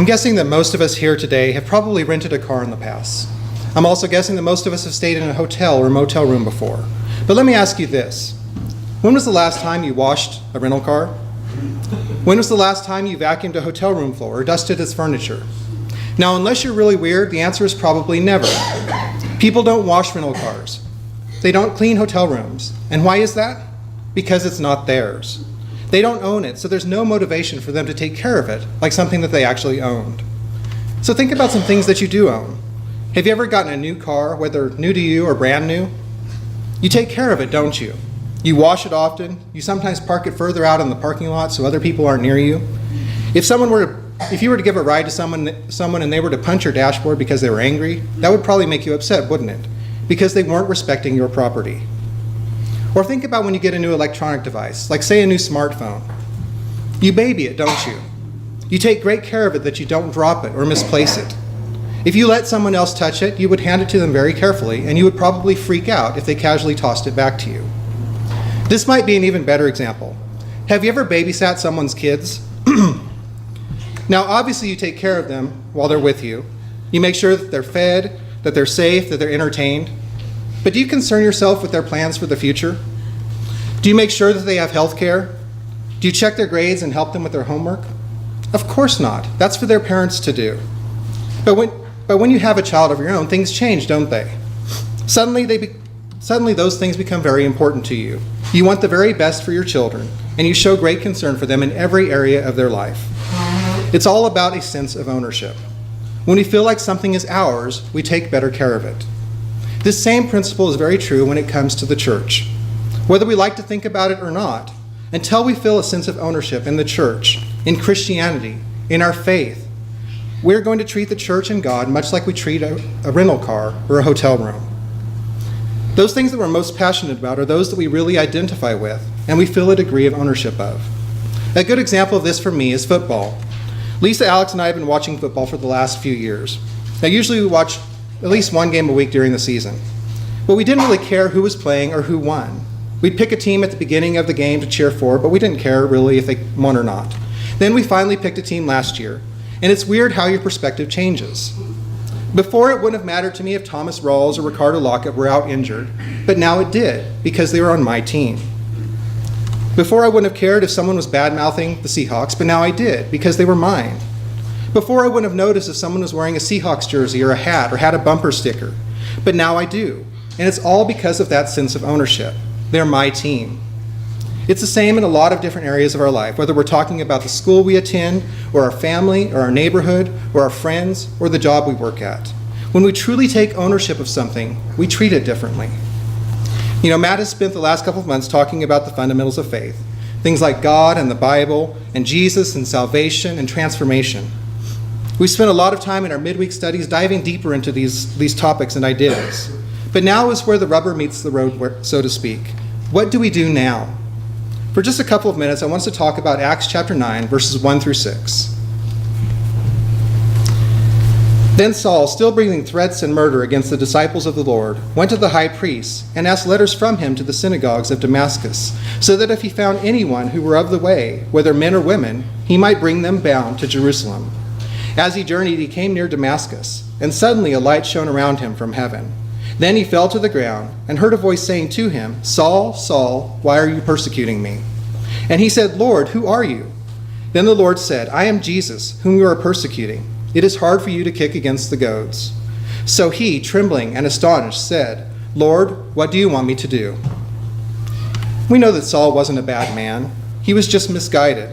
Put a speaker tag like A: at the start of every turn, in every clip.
A: I'm guessing that most of us here today have probably rented a car in the past. I'm also guessing that most of us have stayed in a hotel or motel room before. But let me ask you this. When was the last time you washed a rental car? When was the last time you vacuumed a hotel room floor or dusted its furniture? Now, unless you're really weird, the answer is probably never. People don't wash rental cars. They don't clean hotel rooms. And why is that? Because it's not theirs. They don't own it, so there's no motivation for them to take care of it, like something that they actually owned. So think about some things that you do own. Have you ever gotten a new car, whether new to you or brand new? You take care of it, don't you? You wash it often. You sometimes park it further out in the parking lot so other people aren't near you. If you were to give a ride to someone and they were to punch your dashboard because they were angry, that would probably make you upset, wouldn't it? Because they weren't respecting your property. Or think about when you get a new electronic device, like say a new smartphone. You baby it, don't you? You take great care of it that you don't drop it or misplace it. If you let someone else touch it, you would hand it to them very carefully, and you would probably freak out if they casually tossed it back to you. This might be an even better example. Have you ever babysat someone's kids? Now, obviously you take care of them while they're with you. You make sure that they're fed, that they're safe, that they're entertained. But do you concern yourself with their plans for the future? Do you make sure that they have health care? Do you check their grades and help them with their homework? Of course not. That's for their parents to do. But when you have a child of your own, things change, don't they? Suddenly those things become very important to you. You want the very best for your children, and you show great concern for them in every area of their life. It's all about a sense of ownership. When we feel like something is ours, we take better care of it. This same principle is very true when it comes to the church. Whether we like to think about it or not, until we feel a sense of ownership in the church, in Christianity, in our faith, we're going to treat the church and God much like we treat a rental car or a hotel room. Those things that we're most passionate about are those that we really identify with and we feel a degree of ownership of. A good example of this for me is football. Lisa, Alex, and I have been watching football for the last few years. Now, usually we watch at least one game a week during the season. But we didn't really care who was playing or who won. We'd pick a team at the beginning of the game to cheer for, but we didn't care really if they won or not. Then we finally picked a team last year, and it's weird how your perspective changes. Before, it wouldn't have mattered to me if Thomas Rawls or Ricardo Lockett were out injured, but now it did, because they were on my team. Before, I wouldn't have cared if someone was bad-mouthing the Seahawks, but now I did, because they were mine. Before, I wouldn't have noticed if someone was wearing a Seahawks jersey or a hat or had a bumper sticker, but now I do, and it's all because of that sense of ownership. They're my team. It's the same in a lot of different areas of our life, whether we're talking about the school we attend, or our family, or our neighborhood, or our friends, or the job we work at. When we truly take ownership of something, we treat it differently. You know, Matt has spent the last couple of months talking about the fundamentals of faith, things like God and the Bible, and Jesus and salvation and transformation. We spent a lot of time in our midweek studies diving deeper into these topics and ideas. But now is where the rubber meets the road, so to speak. What do we do now? For just a couple of minutes, I want us to talk about Acts chapter 9, verses 1 through 6. Then Saul, still breathing threats and murder against the disciples of the Lord, went to the high priest and asked letters from him to the synagogues of Damascus, so that if he found anyone who were of the way, whether men or women, he might bring them bound to Jerusalem. As he journeyed, he came near Damascus, and suddenly a light shone around him from heaven. Then he fell to the ground and heard a voice saying to him, "Saul, Saul, why are you persecuting me?" And he said, "Lord, who are you?" Then the Lord said, "I am Jesus, whom you are persecuting. It is hard for you to kick against the goads." So he, trembling and astonished, said, "Lord, what do you want me to do?" We know that Saul wasn't a bad man. He was just misguided.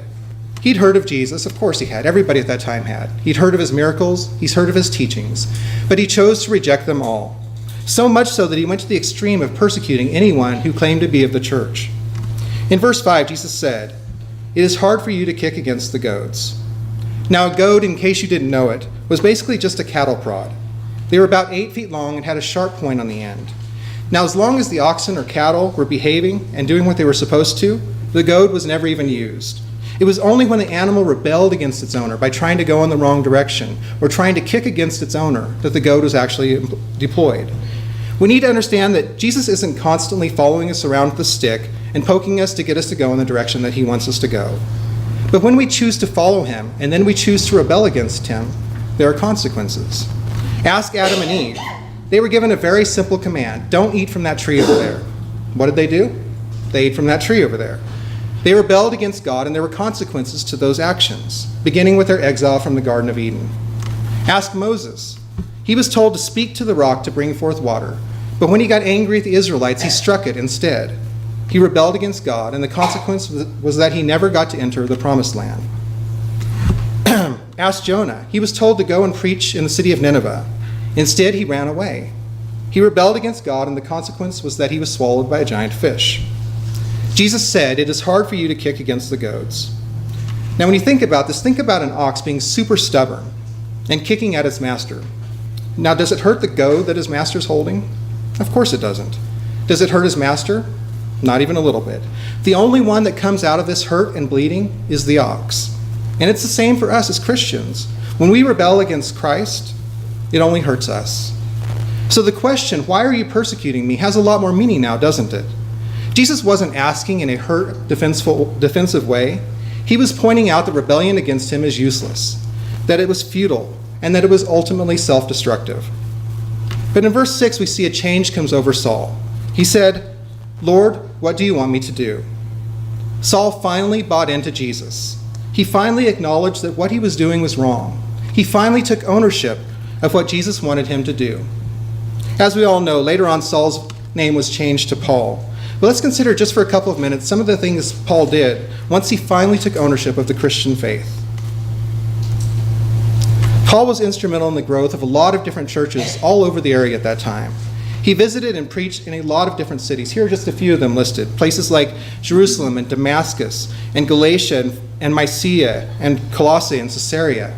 A: He'd heard of Jesus. Of course he had. Everybody at that time had. He'd heard of his miracles. He's heard of his teachings. But he chose to reject them all. So much so that he went to the extreme of persecuting anyone who claimed to be of the church. In verse 5, Jesus said, "It is hard for you to kick against the goads." Now, a goad, in case you didn't know it, was basically just a cattle prod. They were about 8 feet long and had a sharp point on the end. Now, as long as the oxen or cattle were behaving and doing what they were supposed to, the goad was never even used. It was only when the animal rebelled against its owner by trying to go in the wrong direction or trying to kick against its owner that the goad was actually deployed. We need to understand that Jesus isn't constantly following us around with a stick and poking us to get us to go in the direction that he wants us to go. But when we choose to follow him and then we choose to rebel against him, there are consequences. Ask Adam and Eve. They were given a very simple command: don't eat from that tree over there. What did they do? They ate from that tree over there. They rebelled against God, and there were consequences to those actions, beginning with their exile from the Garden of Eden. Ask Moses. He was told to speak to the rock to bring forth water, but when he got angry at the Israelites, he struck it instead. He rebelled against God, and the consequence was that he never got to enter the promised land. Ask Jonah. He was told to go and preach in the city of Nineveh. Instead, he ran away. He rebelled against God, and the consequence was that he was swallowed by a giant fish. Jesus said, "It is hard for you to kick against the goads." Now, when you think about this, think about an ox being super stubborn and kicking at its master. Now, does it hurt the goad that his master's holding? Of course it doesn't. Does it hurt his master? Not even a little bit. The only one that comes out of this hurt and bleeding is the ox. And it's the same for us as Christians. When we rebel against Christ, it only hurts us. So the question, "Why are you persecuting me?" has a lot more meaning now, doesn't it? Jesus wasn't asking in a hurt, defensive way. He was pointing out that rebellion against him is useless, that it was futile, and that it was ultimately self-destructive. But in verse 6, we see a change comes over Saul. He said, "Lord, what do you want me to do?" Saul finally bought into Jesus. He finally acknowledged that what he was doing was wrong. He finally took ownership of what Jesus wanted him to do. As we all know, later on Saul's name was changed to Paul. But let's consider just for a couple of minutes some of the things Paul did once he finally took ownership of the Christian faith. Paul was instrumental in the growth of a lot of different churches all over the area at that time. He visited and preached in a lot of different cities. Here are just a few of them listed. Places like Jerusalem and Damascus and Galatia and Mysia and Colossae and Caesarea.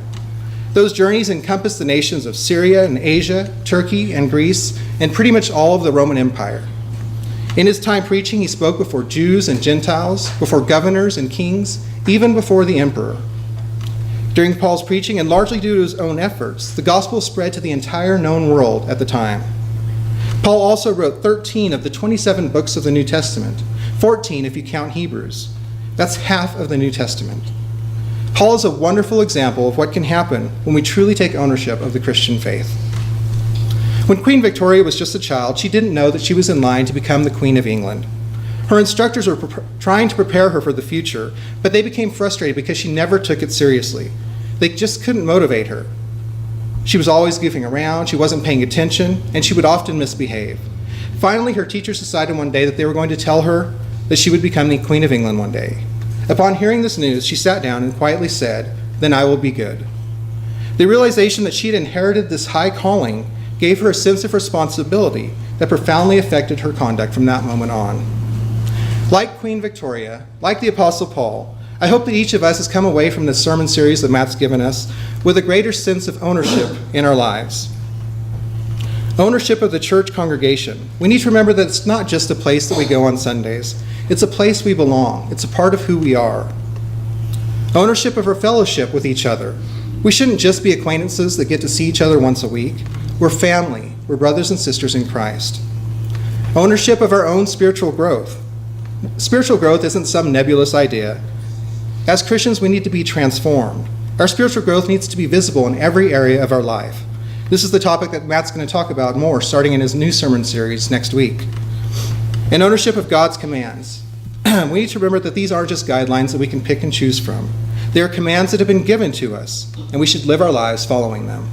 A: Those journeys encompassed the nations of Syria and Asia, Turkey and Greece, and pretty much all of the Roman Empire. In his time preaching, he spoke before Jews and Gentiles, before governors and kings, even before the emperor. During Paul's preaching, and largely due to his own efforts, the gospel spread to the entire known world at the time. Paul also wrote 13 of the 27 books of the New Testament, 14 if you count Hebrews. That's half of the New Testament. Paul is a wonderful example of what can happen when we truly take ownership of the Christian faith. When Queen Victoria was just a child, she didn't know that she was in line to become the Queen of England. Her instructors were trying to prepare her for the future, but they became frustrated because she never took it seriously. They just couldn't motivate her. She was always goofing around, she wasn't paying attention, and she would often misbehave. Finally, her teachers decided one day that they were going to tell her that she would become the Queen of England one day. Upon hearing this news, she sat down and quietly said, "Then I will be good." The realization that she had inherited this high calling gave her a sense of responsibility that profoundly affected her conduct from that moment on. Like Queen Victoria, like the Apostle Paul, I hope that each of us has come away from this sermon series that Matt's given us with a greater sense of ownership in our lives. Ownership of the church congregation. We need to remember that it's not just a place that we go on Sundays. It's a place we belong. It's a part of who we are. Ownership of our fellowship with each other. We shouldn't just be acquaintances that get to see each other once a week. We're family. We're brothers and sisters in Christ. Ownership of our own spiritual growth. Spiritual growth isn't some nebulous idea. As Christians, we need to be transformed. Our spiritual growth needs to be visible in every area of our life. This is the topic that Matt's going to talk about more starting in his new sermon series next week. And ownership of God's commands. We need to remember that these aren't just guidelines that we can pick and choose from. They are commands that have been given to us, and we should live our lives following them.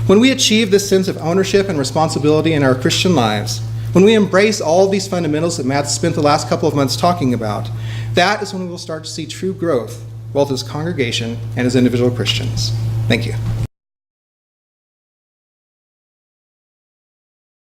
A: When we achieve this sense of ownership and responsibility in our Christian lives, when we embrace all of these fundamentals that Matt spent the last couple of months talking about, that is when we will start to see true growth, both as a congregation and as individual Christians. Thank you.